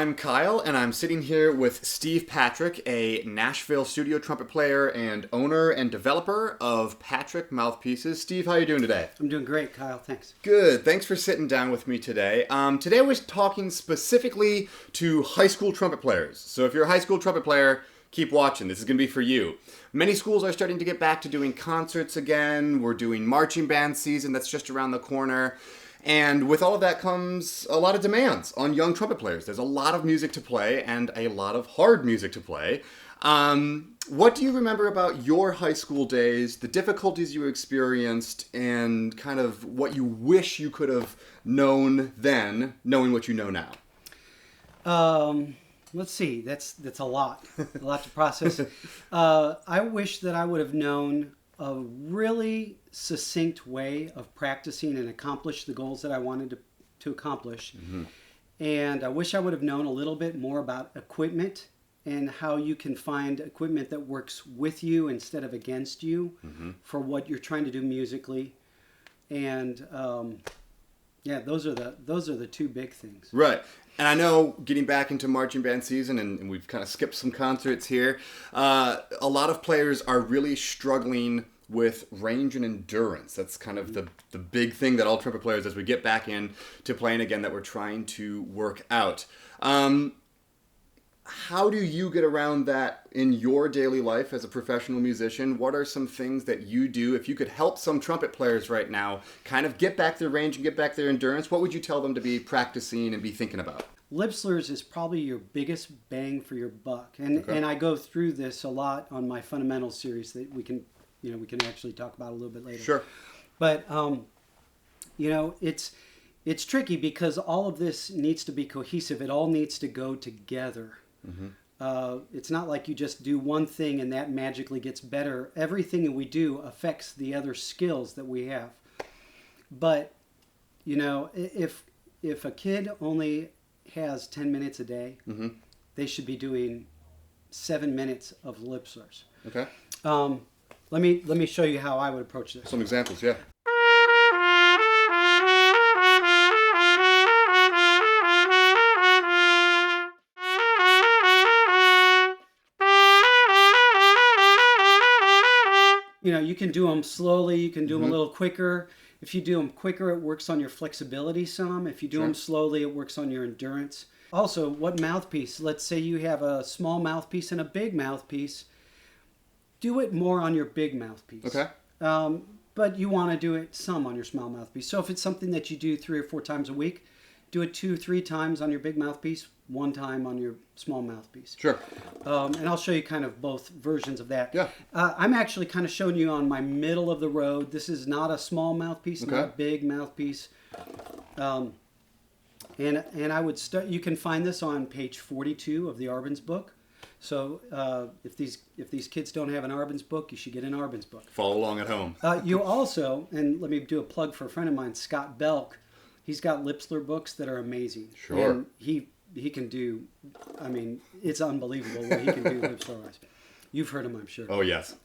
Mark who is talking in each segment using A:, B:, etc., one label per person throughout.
A: I'm Kyle, and I'm sitting here with Steve Patrick, a Nashville studio trumpet player and owner and developer of Patrick Mouthpieces. Steve, how are you doing today?
B: I'm doing great, Kyle. Thanks.
A: Good. Thanks for sitting down with me today. Today we're talking specifically to high school trumpet players. So if you're a high school trumpet player, keep watching. This is going to be for you. Many schools are starting to get back to doing concerts again. We're doing marching band season that's just around the corner. And with all of that comes a lot of demands on young trumpet players. There's a lot of music to play and a lot of hard music to play. What do you remember about your high school days, the difficulties you experienced, and kind of what you wish you could have known then, knowing what you know now?
B: Let's see. That's a lot to process. I wish that I would have known a really succinct way of practicing and accomplish the goals that I wanted to accomplish. Mm-hmm. And I wish I would have known a little bit more about equipment and how you can find equipment that works with you instead of against you for what you're trying to do musically. And those are the two big things.
A: Right. And I know getting back into marching band season, and we've kind of skipped some concerts here, a lot of players are really struggling with range and endurance. That's kind of the big thing that all trumpet players, as we get back in to playing again, that we're trying to work out. How do you get around that in your daily life as a professional musician? What are some things that you do? If you could help some trumpet players right now kind of get back their range and get back their endurance, what would you tell them to be practicing and be thinking about?
B: Lip slurs is probably your biggest bang for your buck. And I go through this a lot on my fundamentals series that we can actually talk about a little bit later.
A: Sure.
B: But it's tricky because all of this needs to be cohesive. It all needs to go together. Mm-hmm. It's not like you just do one thing and that magically gets better. Everything that we do affects the other skills that we have. But if a kid only has 10 minutes a day, they should be doing 7 minutes of lip slurs.
A: Okay.
B: Let me show you how I would approach this.
A: Some examples, yeah.
B: You can do them slowly. You can do them a little quicker. If you do them quicker, it works on your flexibility some. If you do them slowly, it works on your endurance. Also, what mouthpiece? Let's say you have a small mouthpiece and a big mouthpiece. Do it more on your big mouthpiece.
A: Okay.
B: But you want to do it some on your small mouthpiece. So if it's something that you do 3 or 4 times a week, do it 2-3 times on your big mouthpiece, 1 time on your small mouthpiece.
A: Sure.
B: And I'll show you kind of both versions of that.
A: Yeah.
B: I'm actually kind of showing you on my middle of the road. This is not a small mouthpiece, not a big mouthpiece. And I would start. You can find this on page 42 of the Arbenz book. So if these kids don't have an Arbenz book, you should get an Arbenz book.
A: Follow along at home.
B: You also, and let me do a plug for a friend of mine, Scott Belk. He's got lip slur books that are amazing.
A: Sure.
B: And he can do, it's unbelievable what he can do lip slur wise. You've heard him, I'm sure.
A: Oh, yes.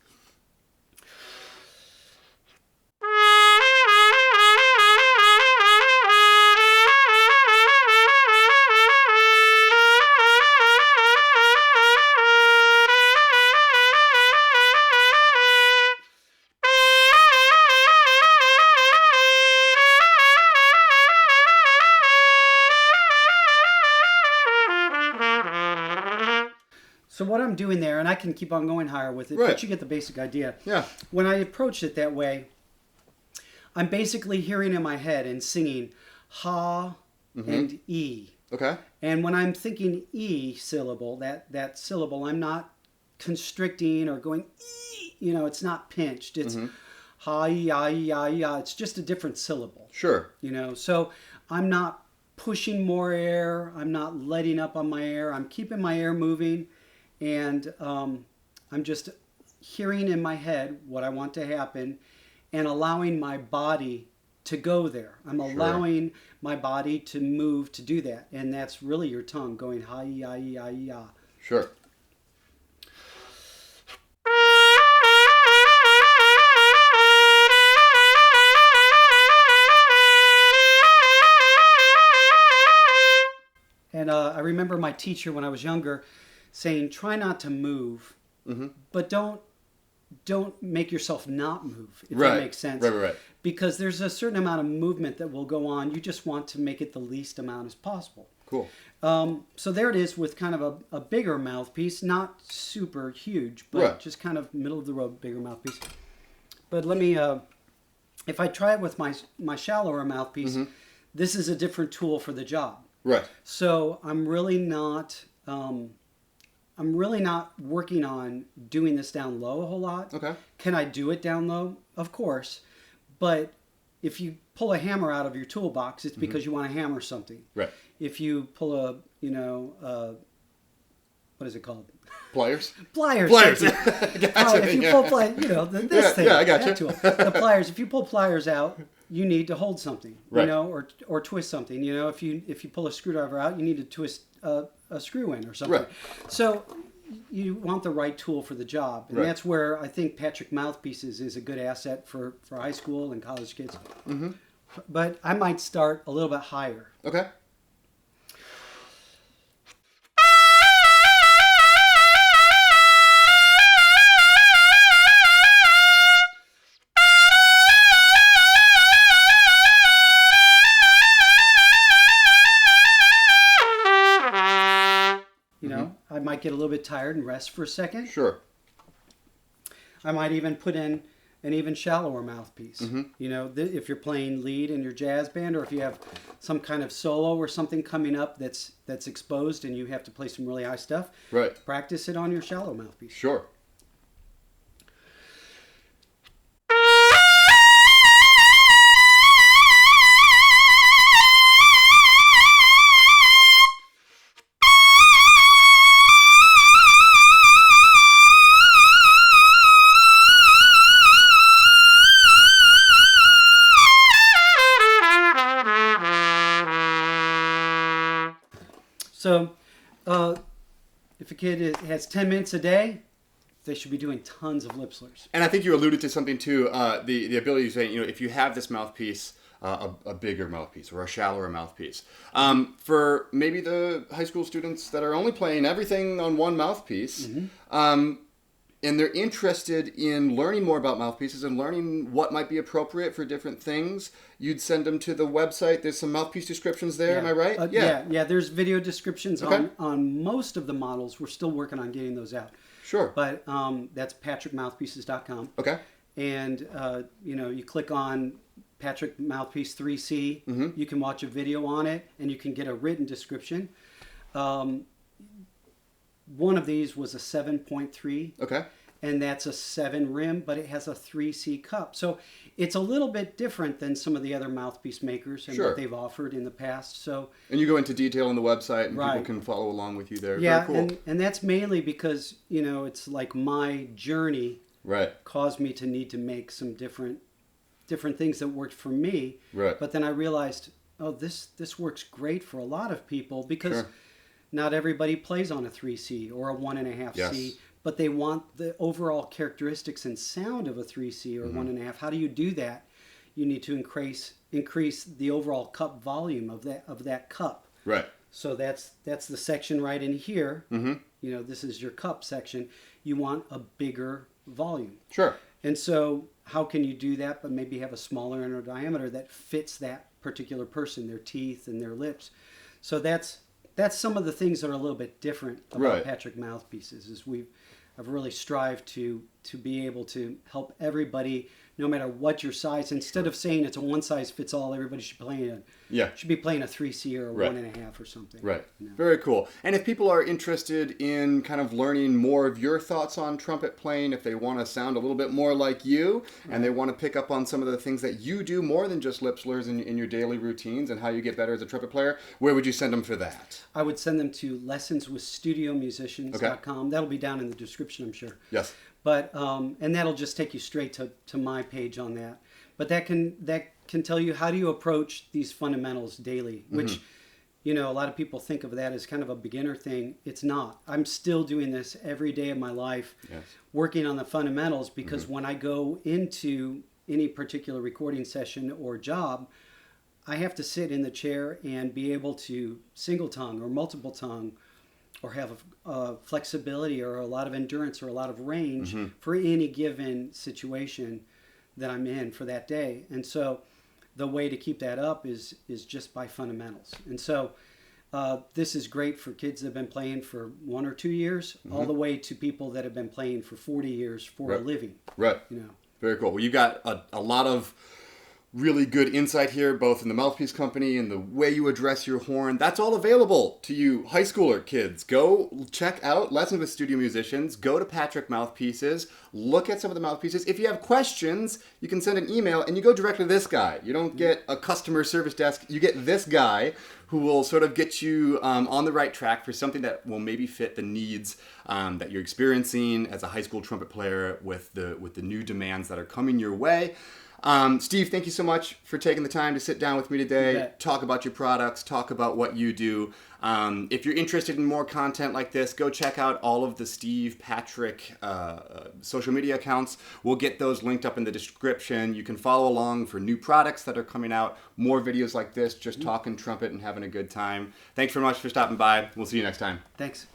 B: So what I'm doing there, and I can keep on going higher with it, but you get the basic idea.
A: Yeah.
B: When I approach it that way, I'm basically hearing in my head and singing ha and e. Okay. And when I'm thinking e syllable, that syllable, I'm not constricting or going e. It's not pinched. It's ha, ya, ya, ya. It's just a different syllable.
A: Sure.
B: So I'm not pushing more air. I'm not letting up on my air. I'm keeping my air moving. And I'm just hearing in my head what I want to happen and allowing my body to go there. I'm allowing my body to move to do that. And that's really your tongue going ha-ya-ya-ya.
A: Sure.
B: And I remember my teacher when I was younger saying, try not to move, but don't make yourself not move, if that makes sense.
A: Right.
B: Because there's a certain amount of movement that will go on. You just want to make it the least amount as possible.
A: Cool.
B: So there it is with kind of a bigger mouthpiece, not super huge, but just kind of middle of the road, bigger mouthpiece. But let me, if I try it with my shallower mouthpiece, this is a different tool for the job.
A: Right.
B: So I'm really not working on doing this down low a whole lot.
A: Okay.
B: Can I do it down low? Of course. But if you pull a hammer out of your toolbox, it's because you want to hammer something.
A: Right.
B: If you pull what is it called?
A: Pliers?
B: Pliers.
A: Gotcha.
B: If you pull pliers, this thing.
A: Yeah, I got you.
B: Tool. The pliers. If you pull pliers out, you need to hold something,
A: right.
B: or twist something. If you pull a screwdriver out, you need to twist a screw in or something.
A: Right.
B: So you want the right tool for the job, and that's where I think Patrick Mouthpieces is a good asset for high school and college kids. But I might start a little bit higher.
A: Okay.
B: I might get a little bit tired and rest for a second.
A: Sure.
B: I might even put in an even shallower mouthpiece. If you're playing lead in your jazz band, or if you have some kind of solo or something coming up that's exposed and you have to play some really high stuff,
A: right.
B: Practice it on your shallow mouthpiece.
A: Sure.
B: So, if a kid has 10 minutes a day, they should be doing tons of lip slurs.
A: And I think you alluded to something too, the ability to say, if you have this mouthpiece, a bigger mouthpiece or a shallower mouthpiece. For maybe the high school students that are only playing everything on one mouthpiece, and they're interested in learning more about mouthpieces and learning what might be appropriate for different things, you'd send them to the website. There's some mouthpiece descriptions there, am I right?
B: Yeah, there's video descriptions on most of the models. We're still working on getting those out.
A: Sure.
B: But that's patrickmouthpieces.com.
A: Okay.
B: And, you click on Patrick Mouthpiece 3C. You can watch a video on it, and you can get a written description. One of these was a 7.3.
A: Okay.
B: And that's a 7 rim, but it has a 3C cup. So it's a little bit different than some of the other mouthpiece makers and what they've offered in the past. So,
A: and you go into detail on the website, and people can follow along with you there.
B: Yeah,
A: very cool.
B: and that's mainly because, it's like my journey caused me to need to make some different things that worked for me.
A: Right.
B: But then I realized, this works great for a lot of people because not everybody plays on a 3C or a 1.5C, but they want the overall characteristics and sound of a 3C or 1.5. How do you do that? You need to increase the overall cup volume of that cup.
A: Right.
B: So that's the section right in here. This is your cup section. You want a bigger volume.
A: Sure.
B: And so how can you do that but maybe have a smaller inner diameter that fits that particular person, their teeth and their lips? So that's some of the things that are a little bit different about Patrick Mouthpieces. Is I've really strived to be able to help everybody, no matter what your size. Instead of saying it's a one size fits all, everybody should should be playing a 3C or a 1.5 or something.
A: Right. Very cool. And if people are interested in kind of learning more of your thoughts on trumpet playing, if they want to sound a little bit more like you, and they want to pick up on some of the things that you do more than just lip slurs in your daily routines and how you get better as a trumpet player, where would you send them for that?
B: I would send them to lessonswithstudiomusicians.com. That'll be down in the description, I'm sure.
A: Yes.
B: But and that'll just take you straight to my page on that. But that can tell you how do you approach these fundamentals daily, which a lot of people think of that as kind of a beginner thing. It's not. I'm still doing this every day of my life, working on the fundamentals, because when I go into any particular recording session or job, I have to sit in the chair and be able to single tongue or multiple tongue or have flexibility or a lot of endurance or a lot of range for any given situation that I'm in for that day. And so the way to keep that up is just by fundamentals. And so this is great for kids that have been playing for 1 or 2 years, all the way to people that have been playing for 40 years for a living.
A: Right.
B: You know.
A: Very cool. Well, you got a lot of really good insight here, both in the Mouthpiece company and the way you address your horn. That's all available to you high schooler kids. Go check out Lessons with Studio Musicians. Go to Patrick Mouthpieces. Look at some of the mouthpieces. If you have questions, you can send an email and you go directly to this guy. You don't get a customer service desk. You get this guy who will sort of get you on the right track for something that will maybe fit the needs that you're experiencing as a high school trumpet player with the new demands that are coming your way. Steve, thank you so much for taking the time to sit down with me today, talk about your products, talk about what you do. If you're interested in more content like this, go check out all of the Steve Patrick social media accounts. We'll get those linked up in the description. You can follow along for new products that are coming out, more videos like this, just talking trumpet and having a good time. Thanks very much for stopping by. We'll see you next time.
B: Thanks.